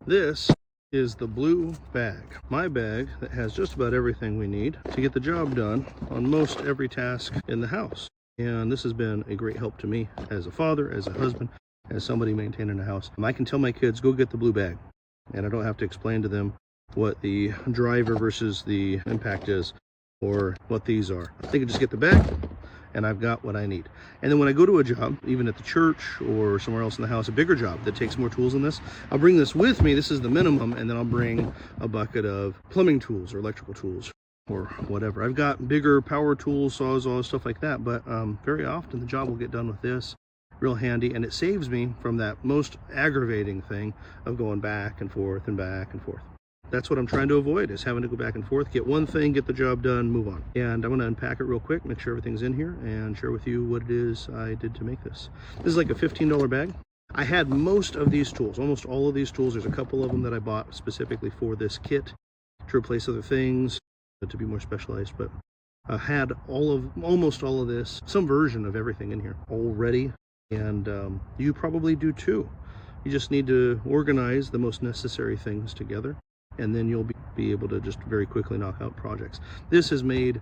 This is the blue bag. My bag that has just about everything we need to get the job done on most every task in the house. And this has been a great help to me as a father, as a husband, as somebody maintaining a house. I can tell my kids, go get the blue bag. And I don't have to explain to them what the driver versus the impact is or what these are. They can just get the bag and I've got what I need. And then when I go to a job, even at the church or somewhere else in the house, a bigger job that takes more tools than this, I'll bring this with me. This is the minimum. And then I'll bring a bucket of plumbing tools or electrical tools or whatever. I've got bigger power tools, sawzalls, stuff like that. But very often the job will get done with this. Real handy, and it saves me from that most aggravating thing of going back and forth and back and forth. That's what I'm trying to avoid, is having to go back and forth, get one thing, get the job done, move on. And I'm going to unpack it real quick, make sure everything's in here, and share with you what it is I did to make this. This is like a $15 bag. I had most of these tools, almost all of these tools. There's a couple of them that I bought specifically for this kit to replace other things, to be more specialized, but I had almost all of this, some version of everything in here already. And you probably do too. You just need to organize the most necessary things together, and then you'll be able to just very quickly knock out projects. This has made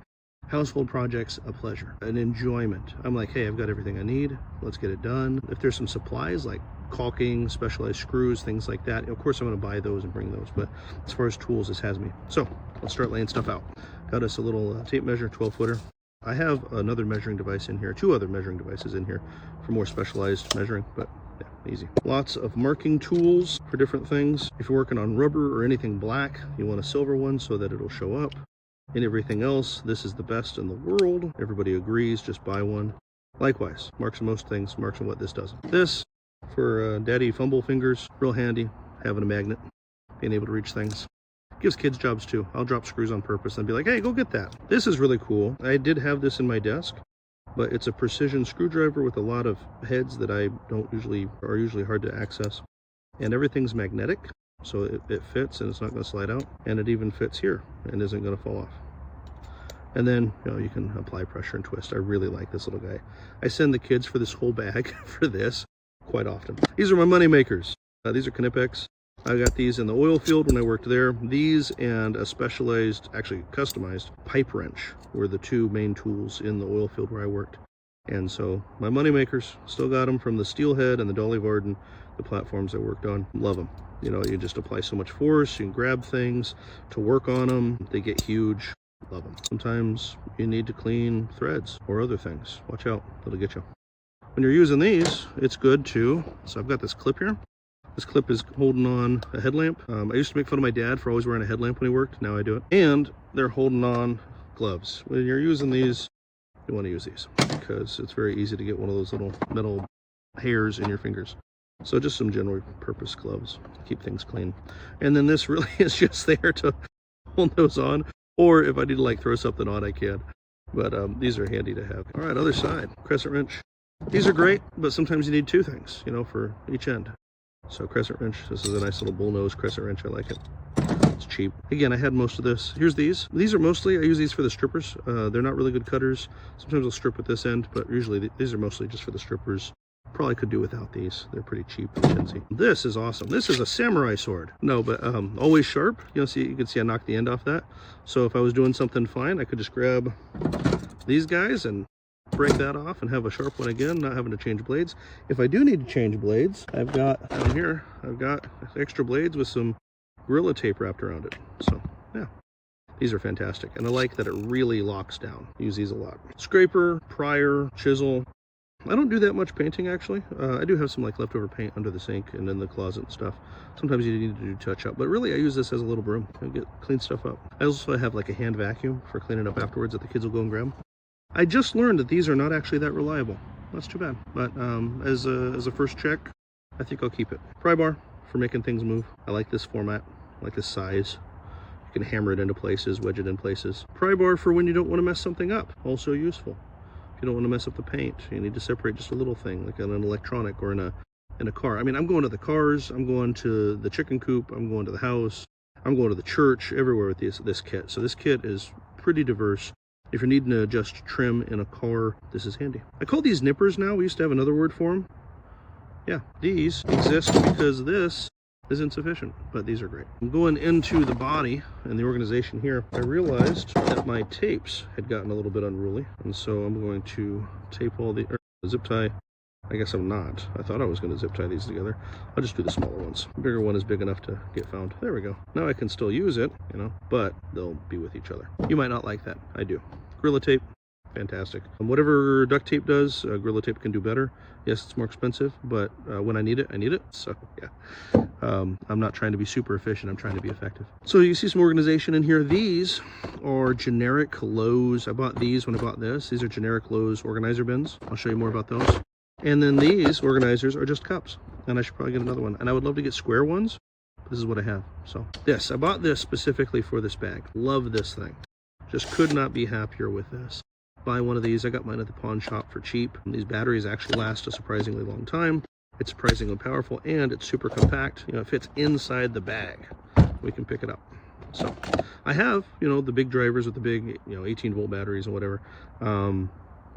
household projects a pleasure, an enjoyment. I'm like, hey, I've got everything I need. Let's get it done. If there's some supplies like caulking, specialized screws, things like that, of course I'm going to buy those and bring those. But as far as tools, this has me. So let's start laying stuff out. Got us a little tape measure, 12-footer. I have another measuring device in here, 2 other measuring devices in here for more specialized measuring, but yeah, easy. Lots of marking tools for different things. If you're working on rubber or anything black, you want a silver one so that it'll show up. And everything else, this is the best in the world. Everybody agrees, just buy one. Likewise, marks on most things, marks on what this does. This, for daddy fumble fingers, real handy, having a magnet, being able to reach things. Gives kids jobs too. I'll drop screws on purpose and be like, hey, go get that. This is really cool. I did have this in my desk, but it's a precision screwdriver with a lot of heads that are usually hard to access. And everything's magnetic, so it fits and it's not going to slide out. And it even fits here and isn't going to fall off. And then, you can apply pressure and twist. I really like this little guy. I send the kids for this whole bag for this quite often. These are my money makers. These are Knipex. I got these in the oil field when I worked there. These and a specialized, actually customized pipe wrench were the 2 main tools in the oil field where I worked. And so my money makers, still got them from the Steelhead and the Dolly Varden, the platforms I worked on. Love them. You just apply so much force, you can grab things to work on them. They get huge. Love them. Sometimes you need to clean threads or other things. Watch out, it'll get you. When you're using these, it's good too. So I've got this clip here. This clip is holding on a headlamp. I used to make fun of my dad for always wearing a headlamp when he worked. Now I do it. And they're holding on gloves. When you're using these, you want to use these because it's very easy to get one of those little metal hairs in your fingers. So just some general purpose gloves to keep things clean. And then this really is just there to hold those on. Or if I need to throw something on, I can. But these are handy to have. All right, other side, crescent wrench. These are great, but sometimes you need 2 things, for each end. So crescent wrench, this is a nice little bullnose crescent wrench. I like it. It's cheap. Again, I had most of this. Here's these. These are mostly, I use these for the strippers. They're not really good cutters. Sometimes I'll strip with this end, but usually these are mostly just for the strippers. Probably could do without these. They're pretty cheap and chintzy. This is awesome. This is a samurai sword. No, but always sharp. You can see I knocked the end off that. So if I was doing something fine, I could just grab these guys and break that off and have a sharp one again, not having to change blades. If I do need to change blades, I've got down here, I've got extra blades with some Gorilla Tape wrapped around it. So yeah, these are fantastic. And I like that it really locks down. Use these a lot. Scraper, prier, chisel. I don't do that much painting actually. I do have some leftover paint under the sink and in the closet and stuff. Sometimes you need to do touch up, but really I use this as a little broom. I clean stuff up. I also have a hand vacuum for cleaning up afterwards that the kids will go and grab. I just learned that these are not actually that reliable. That's too bad. But as a first check, I think I'll keep it. Pry bar for making things move. I like this format, I like this size. You can hammer it into places, wedge it in places. Pry bar for when you don't want to mess something up. Also useful. If you don't want to mess up the paint, you need to separate just a little thing, like an electronic or in a car. I mean, I'm going to the cars, I'm going to the chicken coop, I'm going to the house, I'm going to the church, everywhere with this kit. So this kit is pretty diverse. If you're needing to adjust trim in a car, this is handy. I call these nippers now. We used to have another word for them. Yeah, these exist because this is insufficient, but these are great. I'm going into the body and the organization here. I realized that my tapes had gotten a little bit unruly, and so I'm going to tape all the zip tie. I guess I'm not. I thought I was going to zip tie these together. I'll just do the smaller ones. The bigger one is big enough to get found. There we go. Now I can still use it, you know, but they'll be with each other. You might not like that. I do. Gorilla Tape, fantastic. Whatever duct tape does, Gorilla Tape can do better. Yes, it's more expensive, but when I need it, I need it. So yeah, I'm not trying to be super efficient. I'm trying to be effective. So you see some organization in here. These are generic Lowe's. I bought these when I bought this. These are generic Lowe's organizer bins. I'll show you more about those. And then these organizers are just cups, and I should probably get another one. And I would love to get square ones. This is what I have. So this, I bought this specifically for this bag. Love this thing. Just could not be happier with this. Buy one of these. I got mine at the pawn shop for cheap. These batteries actually last a surprisingly long time. It's surprisingly powerful, and it's super compact. You know, it fits inside the bag. We can pick it up. So I have, you know, the big drivers with the big, you know, 18-volt batteries and whatever.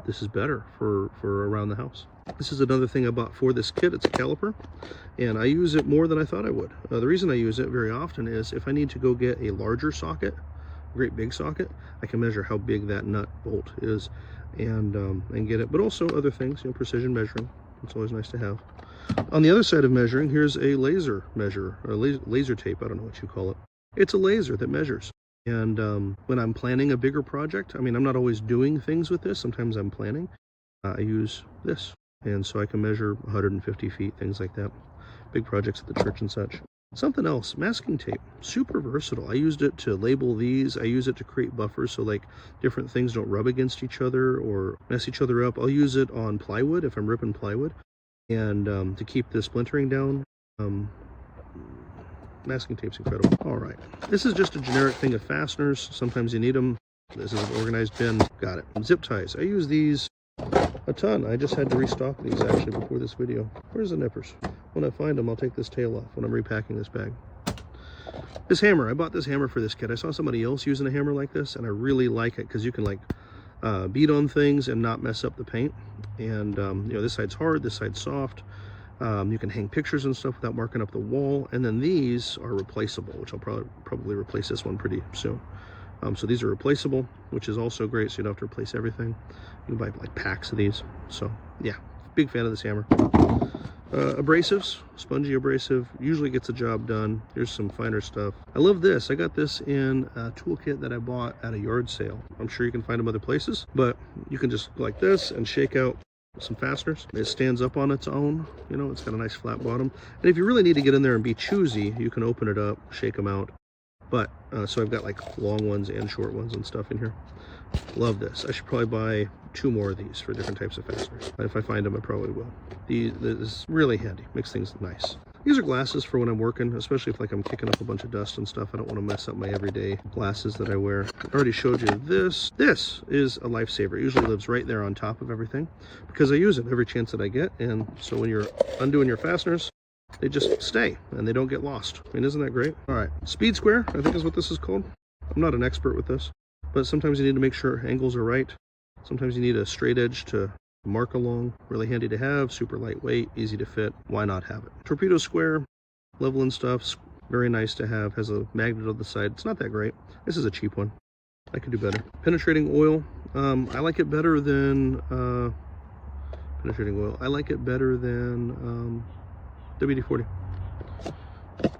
This is better for around the house. This is another thing I bought for this kit. It's a caliper, and I use it more than I thought I would. The reason I use it very often is if I need to go get a larger socket, a great big socket, I can measure how big that nut bolt is and get it. But also other things, you know, precision measuring. It's always nice to have. On the other side of measuring, here's a laser measure, or laser tape. I don't know what you call it. It's a laser that measures. And when I'm planning a bigger project, I mean, I'm not always doing things with this. Sometimes I'm planning. I use this. And so I can measure 150 feet, things like that. Big projects at the church and such. Something else, masking tape, super versatile. I used it to label these. I use it to create buffers so like different things don't rub against each other or mess each other up. I'll use it on plywood if I'm ripping plywood. And to keep the splintering down, masking tape's incredible. All right, this is just a generic thing of fasteners. Sometimes you need them. This is an organized bin. Got it. Zip ties. I use these a ton. I just had to restock these actually before this video. Where's the nippers? When I find them, I'll take this tail off when I'm repacking this bag. This hammer, I bought this hammer for this kit. I saw somebody else using a hammer like this, and I really like it because you can like beat on things and not mess up the paint. And you know, this side's hard, this side's soft. You can hang pictures and stuff without marking up the wall. And then these are replaceable, which I'll probably replace this one pretty soon. So these are replaceable, which is also great, so you don't have to replace everything. You can buy like packs of these. So yeah, big fan of this hammer. Abrasives, spongy abrasive, usually gets the job done. Here's some finer stuff. I love this. I got this in a toolkit that I bought at a yard sale. I'm sure you can find them other places, but you can just go like this and shake out some fasteners. It stands up on its own. You know, it's got a nice flat bottom. And if you really need to get in there and be choosy, you can open it up, shake them out. But so I've got like long ones and short ones and stuff in here. Love this. I should probably buy 2 more of these for different types of fasteners. If I find them, I probably will. This is really handy. Makes things nice. These are glasses for when I'm working, especially if like I'm kicking up a bunch of dust and stuff. I don't want to mess up my everyday glasses that I wear. I already showed you this. This is a lifesaver. It usually lives right there on top of everything because I use it every chance that I get. And so when you're undoing your fasteners, they just stay and they don't get lost. I mean, isn't that great? All right, speed square, I think is what this is called. I'm not an expert with this, but sometimes you need to make sure angles are right. Sometimes you need a straight edge to mark along. Really handy to have, super lightweight, easy to fit. Why not have it? Torpedo square, leveling stuff, very nice to have. Has a magnet on the side. It's not that great. This is a cheap one. I could do better. Penetrating oil. I like it better than penetrating oil. I like it better than WD-40.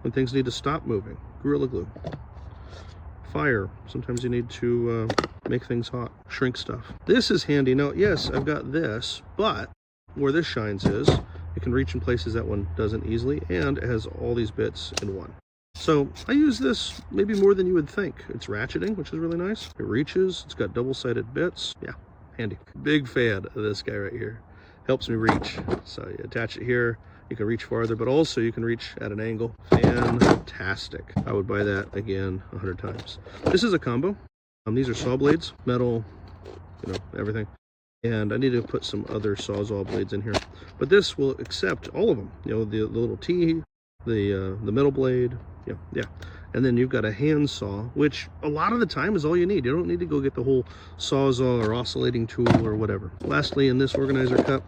When things need to stop moving. Gorilla Glue. Fire. Sometimes you need to make things hot. Shrink stuff. This is handy. Now, yes, I've got this, but where this shines is it can reach in places that one doesn't easily, and it has all these bits in one. So I use this maybe more than you would think. It's ratcheting, which is really nice. It reaches. It's got double-sided bits. Yeah, handy. Big fan of this guy right here. Helps me reach. So you attach it here. You can reach farther, but also you can reach at an angle. Fantastic. I would buy that again 100 times. This is a combo. These are saw blades, metal, you know, everything. And I need to put some other Sawzall blades in here. But this will accept all of them. You know, the little T, the metal blade, yeah. And then you've got a hand saw, which a lot of the time is all you need. You don't need to go get the whole Sawzall or oscillating tool or whatever. Lastly, in this organizer cup,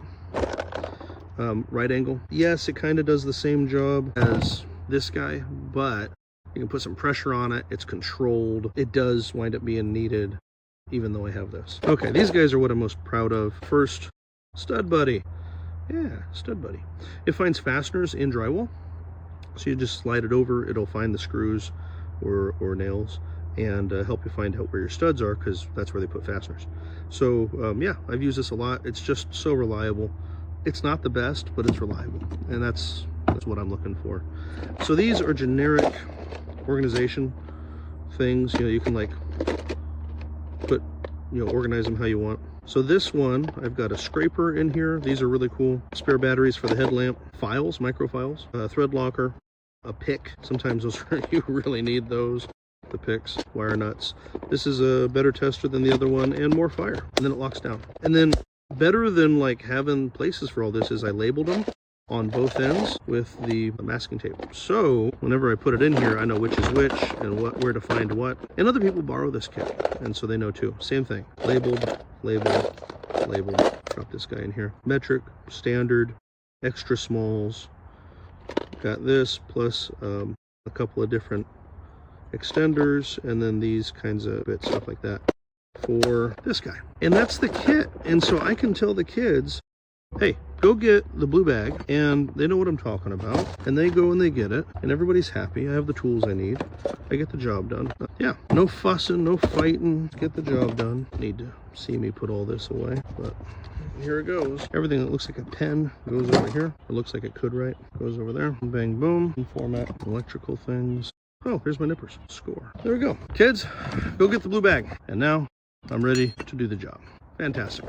right angle. Yes, it kind of does the same job as this guy, but you can put some pressure on it. It's controlled. It does wind up being needed, even though I have this. Okay, these guys are what I'm most proud of. First, Stud Buddy. Yeah, Stud Buddy. It finds fasteners in drywall. So you just slide it over, it'll find the screws or nails and help you find out where your studs are, because that's where they put fasteners. So yeah, I've used this a lot. It's just so reliable. It's not the best, but it's reliable, and that's what I'm looking for. So these are generic organization things. You know, you can like put, you know, organize them how you want. So this one, I've got a scraper in here. These are really cool. Spare batteries for the headlamp, files, micro files, thread locker, a pick. Sometimes those you really need those. The picks, wire nuts. This is a better tester than the other one, and more fire. And then it locks down. And then better than like having places for all this is I labeled them on both ends with the masking tape. So whenever I put it in here, I know which is which and where to find what. And other people borrow this kit, and so they know too. Same thing. Labeled, labeled, labeled. Drop this guy in here. Metric, standard, extra smalls. Got this plus a couple of different extenders, and then these kinds of bits, stuff like that for this guy. And that's the kit. And so I can tell the kids, hey, go get the blue bag, and they know what I'm talking about, and they go and they get it, and everybody's happy. I have the tools I need. I get the job done. Yeah, no fussing, no fighting. Get the job done. Need to see me put all this away, but here it goes. Everything that looks like a pen goes over here. It looks like it could, right? Goes over there. Bang, boom. Format electrical things. Oh, here's my nippers. Score. There we go. Kids, go get the blue bag. And now I'm ready to do the job. Fantastic.